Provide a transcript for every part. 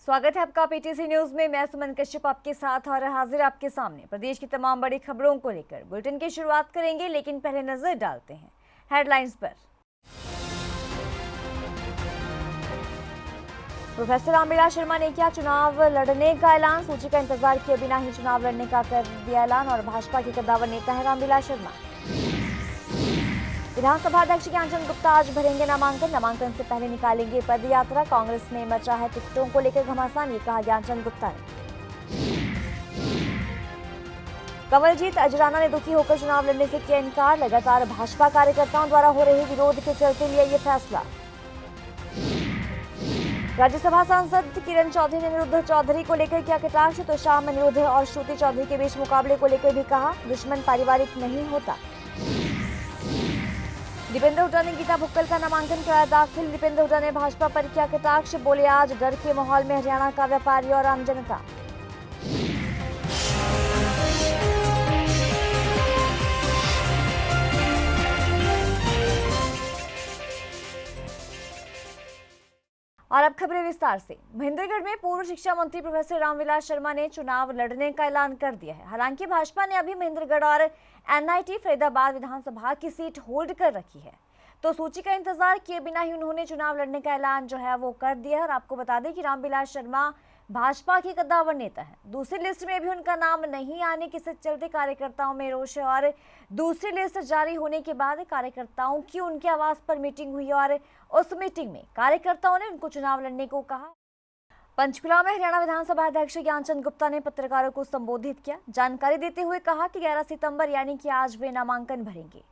स्वागत है आपका पीटीसी न्यूज में। मैं सुमन कश्यप आपके साथ और हाजिर आपके सामने प्रदेश की तमाम बड़ी खबरों को लेकर। बुलेटिन की शुरुआत करेंगे, लेकिन पहले नजर डालते हैं हेडलाइंस पर। प्रोफेसर रामविलास शर्मा ने किया चुनाव लड़ने का ऐलान। सूची का इंतजार किए बिना ही चुनाव लड़ने का कर दिया ऐलान और भाजपा के कद्दावर नेता है रामविलास शर्मा। विधानसभा अध्यक्ष ज्ञानचंद गुप्ता आज भरेंगे नामांकन से पहले निकालेंगे पद यात्रा। कांग्रेस ने मचा है टिकटों को लेकर घमासान, ये कहा ज्ञानचंद गुप्ता ने। कंवलजीत अजराना ने दुखी होकर चुनाव लड़ने से किया इनकार। लगातार भाजपा कार्यकर्ताओं द्वारा हो रहे विरोध के चलते लिया ये फैसला। राज्यसभा सांसद किरण चौधरी ने अनिरुद्ध चौधरी को लेकर किया कटाक्ष। तो शाम अनिरुद्ध और श्रुति चौधरी के बीच मुकाबले को लेकर भी कहा दुश्मन पारिवारिक नहीं होता। दीपेंद्र हुड्डा ने गीता भुक्कल का नामांकन कराया दाखिल। दीपेंद्र हुड्डा ने भाजपा पर किया कटाक्ष, बोले आज डर के माहौल में हरियाणा का व्यापारी और आम जनता। और अब खबरें विस्तार से। महेंद्रगढ़ में पूर्व शिक्षा मंत्री प्रोफेसर रामविलास शर्मा ने चुनाव लड़ने का ऐलान कर दिया है। हालांकि भाजपा ने अभी महेंद्रगढ़ और एनआईटी फरीदाबाद विधानसभा की सीट होल्ड कर रखी है, तो सूची का इंतजार किए बिना ही उन्होंने चुनाव लड़ने का ऐलान जो है वो कर दिया है। और आपको बता दें कि रामविलास शर्मा भाजपा के कद्दावर नेता है। दूसरी लिस्ट में भी उनका नाम नहीं आने के चलते कार्यकर्ताओं में रोष है और दूसरी लिस्ट जारी होने के बाद कार्यकर्ताओं की उनके आवास पर मीटिंग हुई और उस मीटिंग में कार्यकर्ताओं ने उनको चुनाव लड़ने को कहा। पंचकुला में हरियाणा विधानसभा अध्यक्ष ज्ञानचंद गुप्ता ने पत्रकारों को संबोधित किया। जानकारी देते हुए कहा कि 11 सितंबर यानी कि आज वे नामांकन भरेंगे।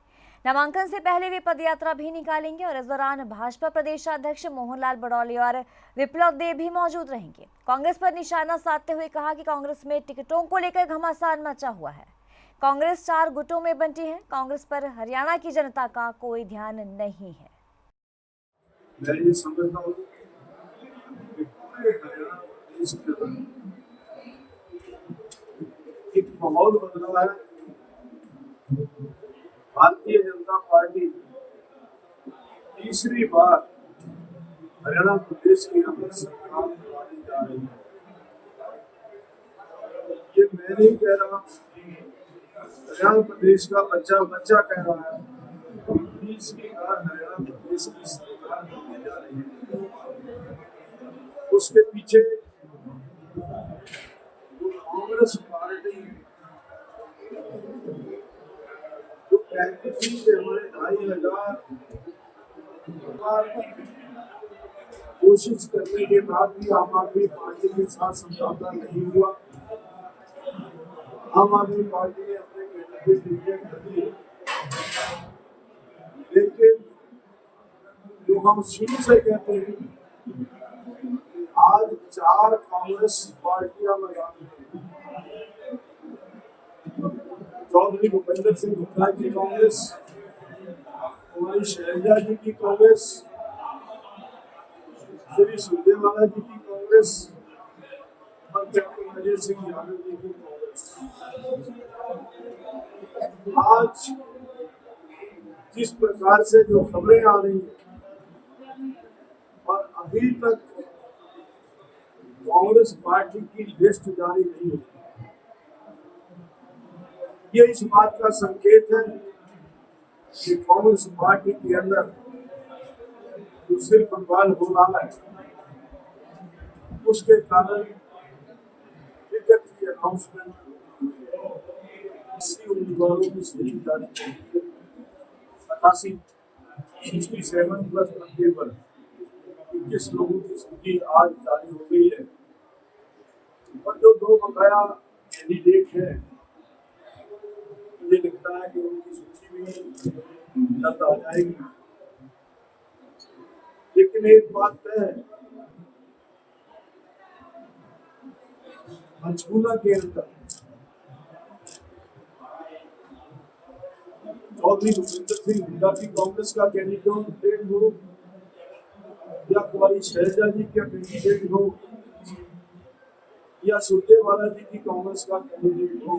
नामांकन से पहले वे पदयात्रा भी निकालेंगे और इस दौरान भाजपा प्रदेशाध्यक्ष मोहनलाल बड़ौली और विप्लव देव भी मौजूद रहेंगे। कांग्रेस पर निशाना साधते हुए कहा कि कांग्रेस में टिकटों को लेकर घमासान मचा हुआ है। कांग्रेस 4 गुटों में बंटी है। कांग्रेस पर हरियाणा की जनता का कोई ध्यान नहीं है। मैं ये समझता हूँ कि पूरे हरियाणा प्रदेश के अंदर एक माहौल बन रहा है। भारतीय जनता पार्टी तीसरी बार हरियाणा प्रदेश के अंदर सरकार बनाने जा रही है। ये मैं नहीं कह रहा, हरियाणा प्रदेश का बच्चा बच्चा कह रहा है। तीसरी बार हरियाणा प्रदेश की सरकार बनने जा रही है। उसके पीछे कांग्रेस पार्टी कहती थी कि हमारे 2,500 कोशिश करने के बाद भी आम आदमी पार्टी के साथ समझौता नहीं हुआ। आम आदमी पार्टी ने अपने कैंडिडेट डिक्लेयर कर दिए, लेकिन जो हम शुरू से कहते हैं आज 4 कांग्रेस पार्टियां मैदान में। चौधरी भूपेंद्र सिंह हुड्डा की कांग्रेस, कुमारी शैलजा जी की कांग्रेस, श्री सुरजेवाला जी की कांग्रेस और कैप्टन अजय सिंह यादव जी की कांग्रेस। आज जिस प्रकार से जो खबरें आ रही हैं और अभी तक कांग्रेस पार्टी की लिस्ट जारी नहीं हुई, ये इस बात का संकेत है कि कांग्रेस पार्टी के अंदर जो सिर्फ बंगाल हो रहा है, उसके कारण टिकट की अनाउंसमेंट इसी उम्मीदवारों की सूची जारी की है। 67 प्लस केवल 21 लोगों की सूची आज जारी हो गई है और जो 2 बकाया कैंडिडेट हैं, मुझे लगता है कि उनकी सूची भी जल्द आ जाएगी। लेकिन एक बात तय है, पंचकुला के अंदर चौधरी भूपेंद्र सिंह हुड्डा की कांग्रेस का कैंडिडेट हो या कुमारी शैलजा जी का कैंडिडेट हो या सुरजेवाला जी की कांग्रेस का कैंडिडेट हो,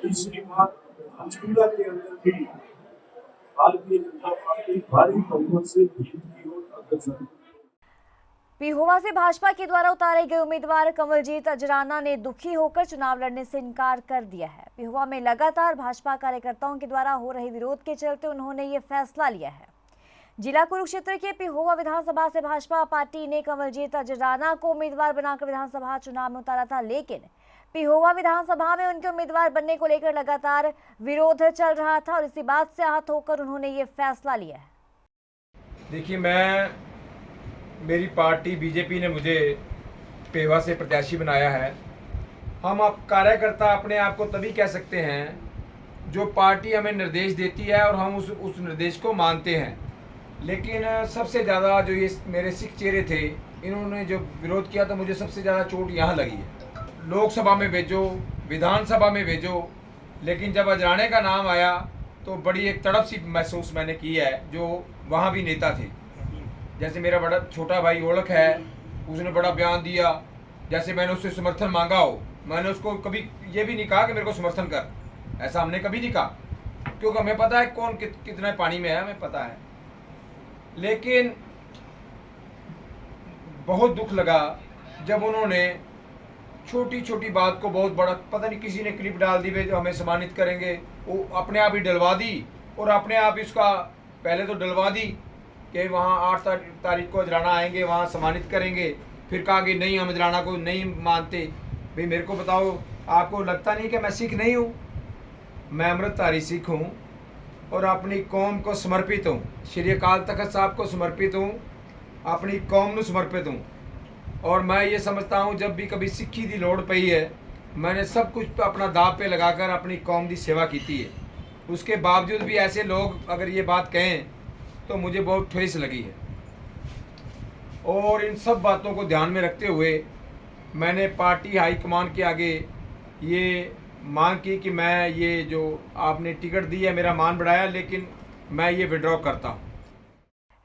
तीसरी बार पंचकुला के अंदर भी भारतीय जनता पार्टी भारी बहुमत से जीत की ओर अग्रसर है। पिहोवा से भाजपा के द्वारा उतारे गए उम्मीदवार कंवलजीत अजराना ने दुखी होकर चुनाव लड़ने से इनकार कर दिया है। पिहोवा में लगातार भाजपा कार्यकर्ताओं के द्वारा हो रहे विरोध के चलते उन्होंने ये फैसला लिया है। जिला कुरुक्षेत्र के पिहोवा विधानसभा से भाजपा पार्टी ने कंवलजीत अजराना को उम्मीदवार बनाकर विधानसभा चुनाव में उतारा था, लेकिन पिहोवा विधानसभा में उनके उम्मीदवार बनने को लेकर लगातार विरोध चल रहा था और इसी बात से आहत होकर उन्होंने ये फैसला लिया है। देखिए, मेरी पार्टी बीजेपी ने मुझे पिहोवा से प्रत्याशी बनाया है। हम आप कार्यकर्ता अपने आप को तभी कह सकते हैं जो पार्टी हमें निर्देश देती है और हम उस निर्देश को मानते हैं। लेकिन सबसे ज़्यादा जो ये मेरे सिख चेहरे थे, इन्होंने जो विरोध किया तो मुझे सबसे ज़्यादा चोट यहाँ लगी है। लोकसभा में भेजो, विधानसभा में भेजो, लेकिन जब अजराने का नाम आया तो बड़ी एक तड़प सी महसूस मैंने की है। जो वहाँ भी नेता थे, जैसे मेरा बड़ा छोटा भाई ओलख है, उसने बड़ा बयान दिया, जैसे मैंने उससे समर्थन मांगा हो। मैंने उसको कभी ये भी नहीं कहा कि मेरे को समर्थन कर, ऐसा हमने कभी नहीं कहा, क्योंकि हमें पता है कौन कितना पानी में है, हमें पता है। लेकिन बहुत दुख लगा जब उन्होंने छोटी छोटी बात को बहुत बड़ा, पता नहीं किसी ने क्लिप डाल दी जो हमें सम्मानित करेंगे, वो अपने आप ही डलवा दी और अपने आप इसका पहले तो डलवा दी कि वहाँ 8 तारीख को अजराना आएंगे, वहाँ सम्मानित करेंगे। फिर कहा कि नहीं, हम अजराना को नहीं मानते। भाई मेरे को बताओ, आपको लगता नहीं कि मैं सिख नहीं हूँ? मैं अमृतधारी सिख हूँ और अपनी कौम को समर्पित हूँ, श्री अकाल तख्त साहब को समर्पित हूँ, अपनी कौम को समर्पित हूँ। और मैं ये समझता हूँ जब भी कभी सिक्खी की लोड़ पई है, मैंने सब कुछ अपना दाव पे लगाकर अपनी कौम की सेवा की है। उसके बावजूद भी ऐसे लोग अगर ये बात कहें तो मुझे बहुत ठेस लगी है। और इन सब बातों को ध्यान में रखते हुए मैंने पार्टी हाईकमान के आगे ये मांग की कि मैं ये जो आपने टिकट दी है, मेरा मान बढ़ाया, लेकिन मैं ये विड्रॉ करता हूँ।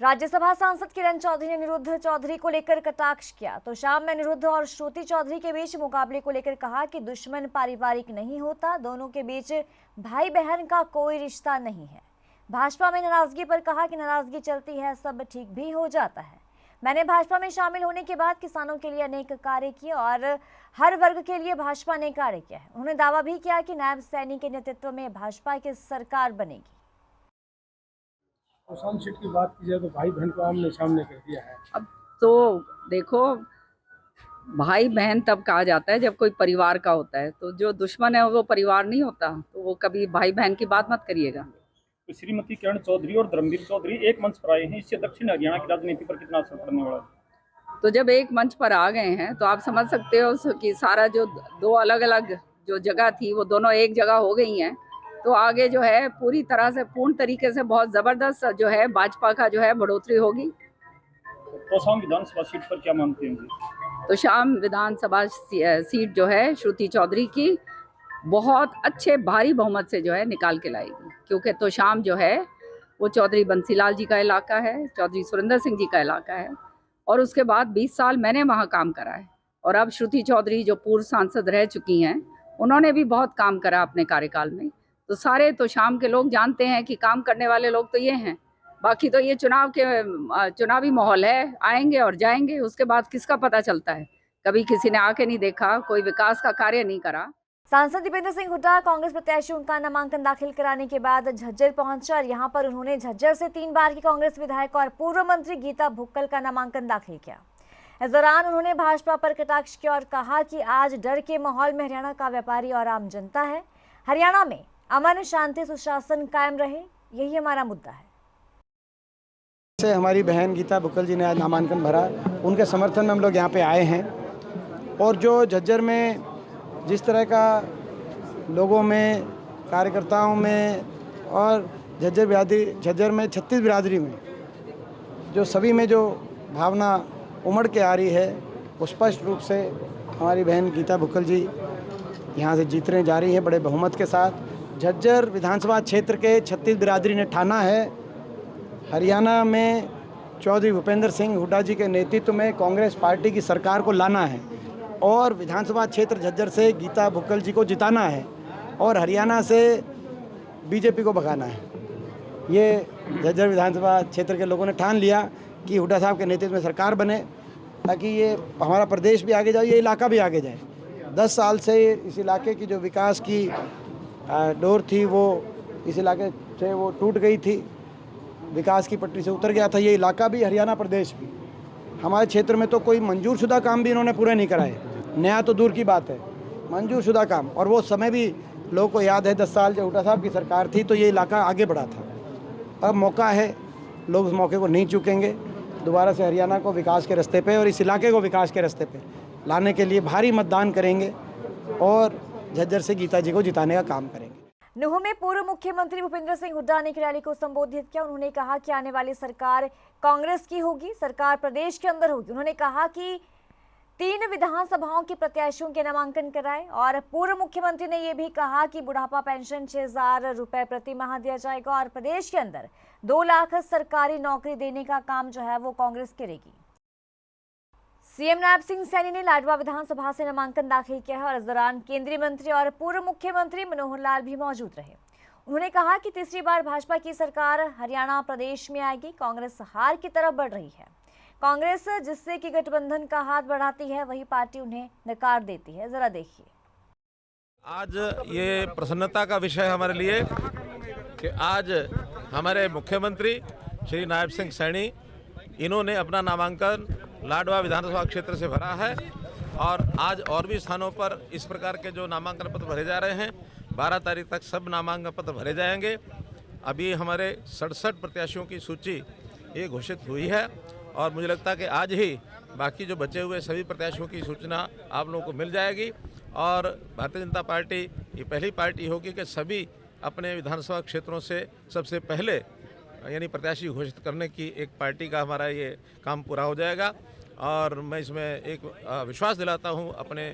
राज्यसभा सांसद किरण चौधरी ने अनिरुद्ध चौधरी को लेकर कटाक्ष किया तो शाम में अनिरुद्ध और श्रुति चौधरी के बीच मुकाबले को लेकर कहा कि दुश्मन पारिवारिक नहीं होता, दोनों के बीच भाई बहन का कोई रिश्ता नहीं है। भाजपा में नाराजगी पर कहा कि नाराजगी चलती है, सब ठीक भी हो जाता है। मैंने भाजपा में शामिल होने के बाद किसानों के लिए अनेक कार्य किए और हर वर्ग के लिए भाजपा ने कार्य किया है। उन्होंने दावा भी किया कि नायब सैनी के नेतृत्व में भाजपा की सरकार बनेगी। आसान सीट की बात की जाए तो भाई बहन को आमने सामने कर दिया है। अब तो देखो, भाई बहन तब कहा जाता है जब कोई परिवार का होता है, तो जो दुश्मन है वो परिवार नहीं होता, तो वो कभी भाई बहन की बात मत करिएगा। तो श्रीमती किरण चौधरी और धर्मवीर चौधरी एक मंच पर आए हैं, इससे दक्षिण हरियाणा की राजनीति पर कितना असर पड़ने वाला है? तो जब एक मंच पर आ गए हैं तो आप समझ सकते हो कि सारा जो दो अलग अलग जो जगह थी वो दोनों एक जगह हो गई हैं, तो आगे जो है पूरी तरह से पूर्ण तरीके से बहुत ज़बरदस्त जो है भाजपा का जो है बढ़ोतरी होगी। तो शाम विधानसभा सीट पर क्या मानते हैं? तो शाम विधानसभा सीट जो है श्रुति चौधरी की बहुत अच्छे भारी बहुमत से जो है निकाल के लाएगी, क्योंकि तो शाम जो है वो चौधरी बंसीलाल जी का इलाका है, चौधरी सुरेंद्र सिंह जी का इलाका है, और उसके बाद 20 साल मैंने वहाँ काम करा है। और अब श्रुति चौधरी जो पूर्व सांसद रह चुकी हैं, उन्होंने भी बहुत काम करा अपने कार्यकाल में। तो सारे तो शाम के लोग जानते हैं कि काम करने वाले लोग तो ये हैं। बाकी तो ये चुनावी माहौल है, आएंगे और जाएंगे, उसके बाद किसका पता चलता है। कभी किसी ने आके नहीं देखा, कोई विकास का कार्य नहीं करा। सांसद दीपेंद्र सिंह हुड्डा कांग्रेस प्रत्याशी उनका नामांकन दाखिल कराने के बाद झज्जर पहुंचे और यहां पर उन्होंने झज्जर से 3 बार की कांग्रेस विधायक और पूर्व मंत्री गीता भुक्कल का नामांकन दाखिल किया। इस दौरान उन्होंने भाजपा पर कटाक्ष किया और कहा कि आज डर के माहौल में हरियाणा का व्यापारी और आम जनता है। हरियाणा में अमन शांति सुशासन कायम रहे, यही हमारा मुद्दा है। से हमारी बहन गीता भुक्कल जी ने आज नामांकन भरा, उनके समर्थन में हम लोग यहाँ पे आए हैं। और जो झज्जर में जिस तरह का लोगों में, कार्यकर्ताओं में और झज्जर में 36 बिरादरी में जो सभी में जो भावना उमड़ के आ रही है, वो स्पष्ट रूप से हमारी बहन गीता भुक्कल जी यहाँ से जीतने जा रही है बड़े बहुमत के साथ। झज्जर विधानसभा क्षेत्र के 36 बिरादरी ने ठाना है हरियाणा में चौधरी भूपेंद्र सिंह हुड्डा जी के नेतृत्व में कांग्रेस पार्टी की सरकार को लाना है और विधानसभा क्षेत्र झज्जर से गीता भुक्कल जी को जिताना है और हरियाणा से बीजेपी को भगाना है। ये झज्जर विधानसभा क्षेत्र के लोगों ने ठान लिया कि हुड्डा साहब के नेतृत्व में सरकार बने ताकि ये हमारा प्रदेश भी आगे जाए, ये इलाका भी आगे जाए। 10 साल से इस इलाके की जो विकास की डोर थी वो इस इलाके से वो टूट गई थी, विकास की पटरी से उतर गया था ये इलाका भी, हरियाणा प्रदेश भी। हमारे क्षेत्र में तो कोई मंजूर शुदा काम भी इन्होंने पूरे नहीं कराए, नया तो दूर की बात है, मंजूर शुदा काम। और वो समय भी लोगों को याद है, 10 साल जब हुड्डा साहब की सरकार थी तो ये इलाका आगे बढ़ा था। अब मौका है, लोग उस मौके को नहीं चूकेंगे, दोबारा से हरियाणा को विकास के रास्ते पे और इस इलाके को विकास के रास्ते पे लाने के लिए भारी मतदान करेंगे और झज्जर से गीता जी को जिताने का काम करेंगे। नूंह में पूर्व मुख्यमंत्री भूपेंद्र सिंह हुड्डा ने एक रैली को संबोधित किया। उन्होंने कहा कि आने वाली सरकार कांग्रेस की होगी, सरकार प्रदेश के अंदर होगी। उन्होंने कहा कि 3 विधानसभाओं के प्रत्याशियों के नामांकन कराए और पूर्व मुख्यमंत्री ने यह भी कहा कि बुढ़ापा पेंशन 6,000 रुपए प्रति माह दिया जाएगा और प्रदेश के अंदर 2 लाख सरकारी नौकरी देने का काम जो है वो कांग्रेस करेगी। सीएम नायब सिंह सैनी ने लाडवा विधानसभा से नामांकन दाखिल किया है और इस दौरान केंद्रीय मंत्री और पूर्व मुख्यमंत्री मनोहर लाल भी मौजूद रहे। उन्होंने कहा कि तीसरी बार भाजपा की सरकार हरियाणा प्रदेश में आएगी। कांग्रेस हार की तरफ बढ़ रही है। कांग्रेस जिससे कि गठबंधन का हाथ बढ़ाती है वही पार्टी उन्हें नकार देती है। जरा देखिए। आज ये प्रसन्नता का विषय हमारे लिए कि आज हमारे मुख्यमंत्री श्री नायब सिंह सैनी इन्होंने अपना नामांकन लाडवा विधानसभा क्षेत्र से भरा है और आज और भी स्थानों पर इस प्रकार के जो नामांकन पत्र भरे जा रहे हैं, 12 तारीख तक सब नामांकन पत्र भरे जाएंगे। अभी हमारे 67 प्रत्याशियों की सूची ये घोषित हुई है और मुझे लगता है कि आज ही बाकी जो बचे हुए सभी प्रत्याशियों की सूचना आप लोगों को मिल जाएगी और भारतीय जनता पार्टी ये पहली पार्टी होगी कि सभी अपने विधानसभा क्षेत्रों से सबसे पहले यानी प्रत्याशी घोषित करने की एक पार्टी का हमारा ये काम पूरा हो जाएगा। और मैं इसमें एक विश्वास दिलाता हूँ अपने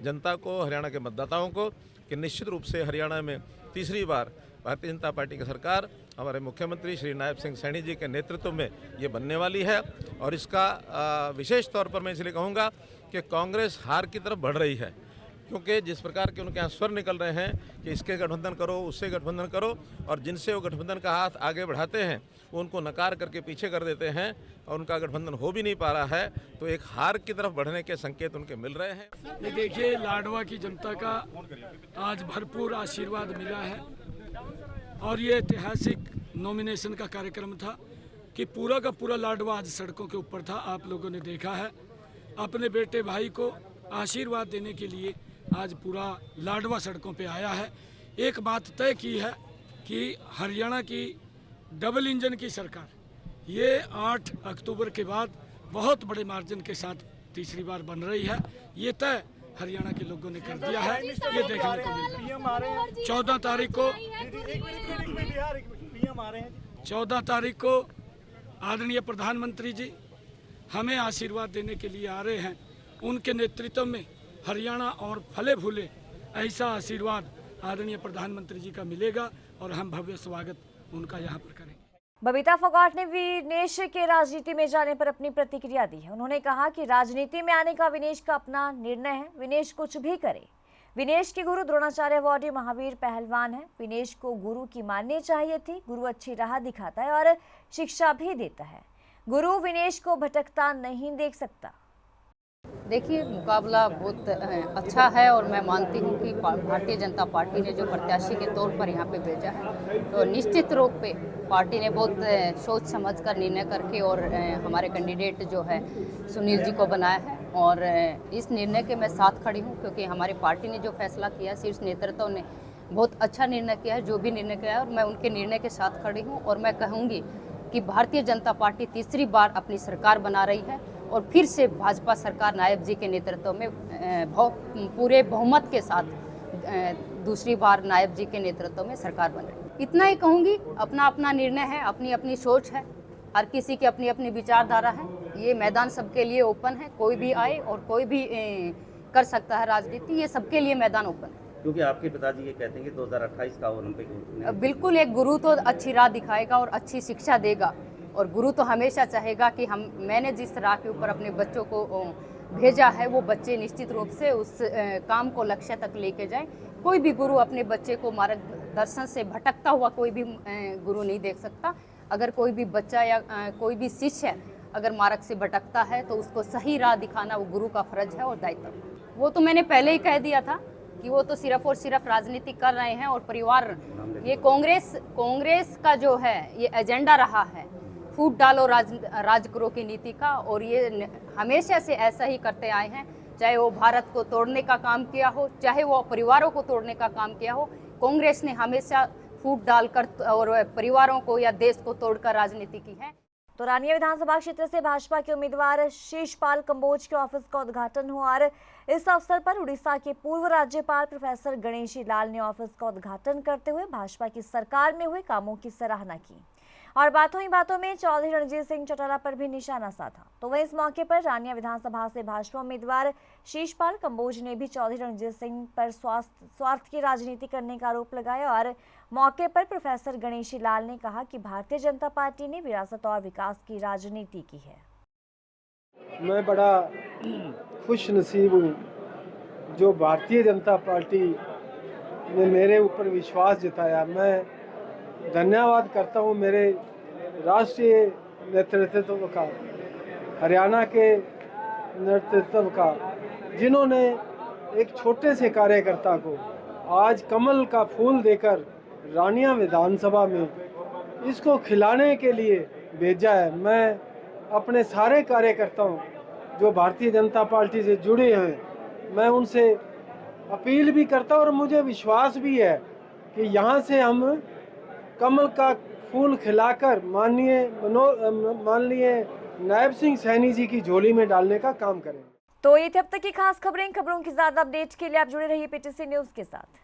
जनता को, हरियाणा के मतदाताओं को कि निश्चित रूप से हरियाणा में तीसरी बार भारतीय जनता पार्टी की सरकार हमारे मुख्यमंत्री श्री नायब सिंह सैनी जी के नेतृत्व में ये बनने वाली है। और इसका विशेष तौर पर मैं इसलिए कहूँगा कि कांग्रेस हार की तरफ बढ़ रही है, क्योंकि जिस प्रकार के उनके यहाँ स्वर निकल रहे हैं कि इसके गठबंधन करो, उससे गठबंधन करो, और जिनसे वो गठबंधन का हाथ आगे बढ़ाते हैं वो उनको नकार करके पीछे कर देते हैं और उनका गठबंधन हो भी नहीं पा रहा है, तो एक हार की तरफ बढ़ने के संकेत उनके मिल रहे हैं। देखिए, लाडवा की जनता का आज भरपूर आशीर्वाद मिला है और ये ऐतिहासिक नॉमिनेशन का कार्यक्रम था कि पूरा का पूरा लाडवा आज सड़कों के ऊपर था। आप लोगों ने देखा है, अपने बेटे भाई को आशीर्वाद देने के लिए आज पूरा लाडवा सड़कों पे आया है। एक बात तय की है कि हरियाणा की डबल इंजन की सरकार ये 8 अक्टूबर के बाद बहुत बड़े मार्जिन के साथ तीसरी बार बन रही है। ये तय हरियाणा के लोगों ने कर दिया है, ये देखने को मिल रहा है। 14 तारीख को आदरणीय प्रधानमंत्री जी हमें आशीर्वाद देने के लिए आ रहे हैं। उनके नेतृत्व में हरियाणा और फले फूले ऐसा आशीर्वाद आदरणीय प्रधानमंत्री जी का मिलेगा और हम भव्य स्वागत उनका यहाँ पर करेंगे। बबीता फोगाट ने विनेश के राजनीति में जाने पर अपनी प्रतिक्रिया दी है। उन्होंने कहा कि राजनीति में आने का विनेश का अपना निर्णय है, विनेश कुछ भी करे। विनेश के गुरु द्रोणाचार्य अवॉर्डी महावीर पहलवान है। विनेश को गुरु की माननी चाहिए थी। गुरु अच्छी राह दिखाता है और शिक्षा भी देता है। गुरु विनेश को भटकता नहीं देख सकता। देखिए, मुकाबला बहुत अच्छा है और मैं मानती हूँ कि भारतीय जनता पार्टी ने जो प्रत्याशी के तौर पर यहाँ पे भेजा है तो निश्चित रूप पे पार्टी ने बहुत सोच समझ कर निर्णय करके और हमारे कैंडिडेट जो है सुनील जी को बनाया है और इस निर्णय के मैं साथ खड़ी हूँ, क्योंकि हमारी पार्टी ने जो फैसला किया, शीर्ष नेतृत्व ने बहुत अच्छा निर्णय किया है। जो भी निर्णय किया है और मैं उनके निर्णय के साथ खड़ी हूँ और मैं कहूँगी कि भारतीय जनता पार्टी तीसरी बार अपनी सरकार बना रही है और फिर से भाजपा सरकार नायब जी के नेतृत्व में पूरे बहुमत के साथ दूसरी बार नायब जी के नेतृत्व में सरकार बन रही है। इतना ही कहूँगी, अपना अपना निर्णय है, अपनी अपनी सोच है, हर किसी की अपनी अपनी विचारधारा है। ये मैदान सबके लिए ओपन है, कोई भी आए और कोई भी कर सकता है राजनीति, ये सबके लिए मैदान ओपन है। क्योंकि आपके पिताजी ये कहते हैं कि 2028 का ओलंपिक बिल्कुल, एक गुरु तो अच्छी राह दिखाएगा और अच्छी शिक्षा देगा और गुरु तो हमेशा चाहेगा कि मैंने जिस राह के ऊपर अपने बच्चों को भेजा है वो बच्चे निश्चित रूप से उस काम को लक्ष्य तक लेके जाएं। कोई भी गुरु अपने बच्चे को मार्गदर्शन से भटकता हुआ कोई भी गुरु नहीं देख सकता। अगर कोई भी बच्चा या कोई भी शिष्य अगर मार्ग से भटकता है तो उसको सही राह दिखाना वो गुरु का फर्ज है और दायित्व। वो तो मैंने पहले ही कह दिया था कि वो तो सिर्फ और सिर्फ राजनीति कर रहे हैं और परिवार, ये कांग्रेस का जो है ये एजेंडा रहा है फूट डालो राज करो की नीति का, और ये हमेशा से ऐसा ही करते आए हैं। चाहे वो भारत को तोड़ने का काम किया हो, चाहे वो परिवारों को तोड़ने का काम किया हो, कांग्रेस ने हमेशा फूट डालकर और परिवारों को या देश को तोड़कर राजनीति की है। तो रानिया विधानसभा क्षेत्र से भाजपा के उम्मीदवार शीशपाल कंबोज के ऑफिस का उद्घाटन हुआ और इस अवसर पर उड़ीसा के पूर्व राज्यपाल प्रोफेसर गणेशी लाल ने ऑफिस का उद्घाटन करते हुए भाजपा की सरकार में हुए कामों की सराहना की और बातों ही बातों में चौधरी रणजीत सिंह चौटाला पर भी निशाना साधा। तो वहीं इस मौके पर रानिया विधानसभा से भाजपा उम्मीदवार शीशपाल कंबोज ने भी चौधरी रणजीत सिंह पर स्वार्थ की राजनीति करने का आरोप लगाया और मौके पर प्रोफेसर गणेशी लाल ने कहा कि भारतीय जनता पार्टी ने विरासत और विकास की राजनीति की है। मैं बड़ा खुश नसीब हूँ जो भारतीय जनता पार्टी ने मेरे ऊपर विश्वास जताया। मैं धन्यवाद करता हूँ मेरे राष्ट्रीय नेतृत्व का, हरियाणा के नेतृत्व का, जिन्होंने एक छोटे से कार्यकर्ता को आज कमल का फूल देकर रानिया विधानसभा में इसको खिलाने के लिए भेजा है। मैं अपने सारे कार्यकर्ताओं जो भारतीय जनता पार्टी से जुड़े हैं, मैं उनसे अपील भी करता हूं और मुझे विश्वास भी है कि यहाँ से हम कमल का फूल खिलाकर माननीय नायब सिंह सैनी जी की झोली में डालने का काम करेंगे। तो ये थे अब तक की खास खबरों की ज्यादा अपडेट के लिए आप जुड़े रहिए पीटीसी न्यूज के साथ।